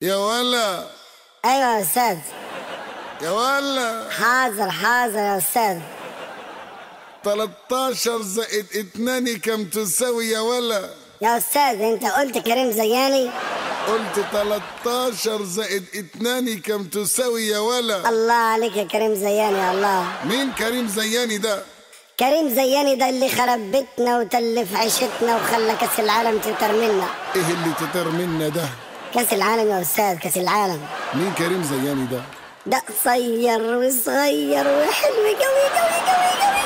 يا ولا. ايوه يا استاذ. يا ولا. حاضر حاضر يا استاذ. 13 زائد 2 كم تساوي يا ولا؟ يا استاذ انت قلت كريم زياني؟ قلت 13 زائد 2 كم تساوي يا ولا؟ الله عليك يا كريم زياني. يا الله. مين كريم زياني ده؟ كريم زياني ده اللي خرب بيتنا وتلف عيشتنا وخلى كاس العالم تتر منا. ايه اللي تتر منا ده؟ كاس العالم يا استاذ، كاس العالم. مين كريم زياني ده؟ ده قصير وصغير وحلو قوي قوي قوي قوي.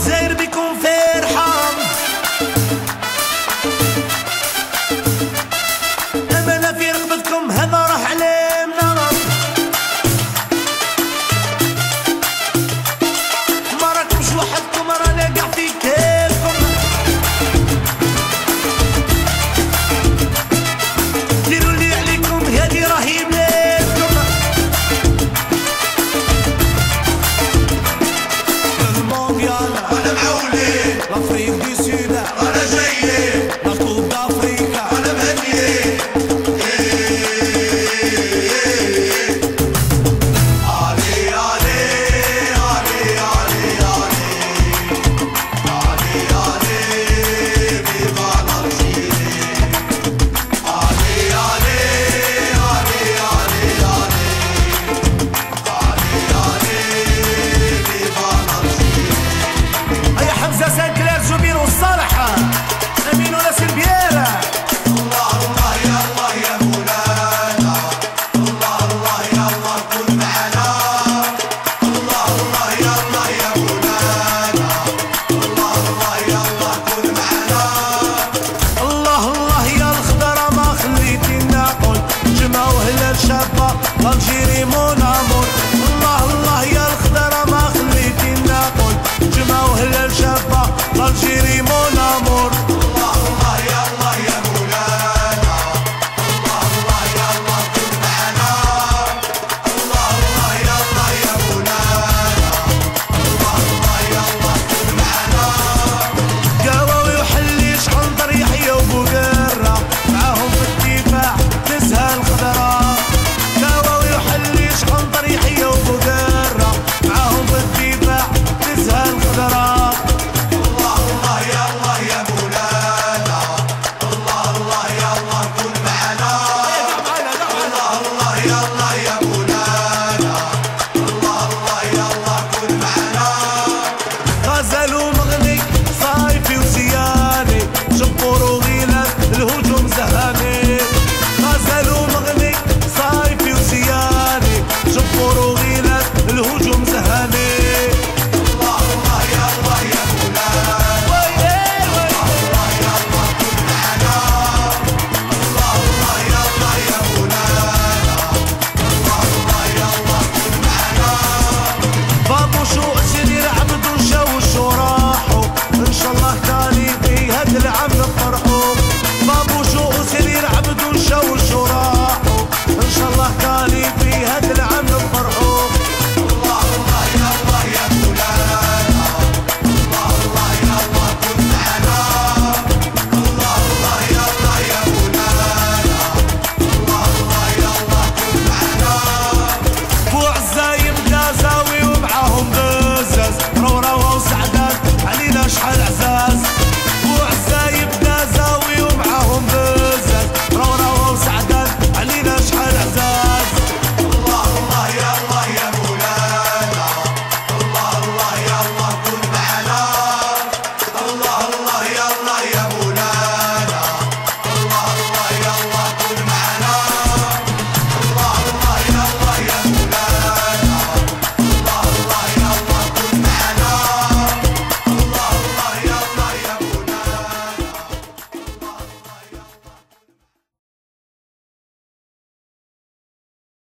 زاير بكم فرحان، أمانة في رقبتكم هذا راح علمنا، ما راكمش وحدكم رانا قاع في كيفكم، ديروا اللي عليكم هادي راهي بلادكم، المونديال أنا معولي l'Afrique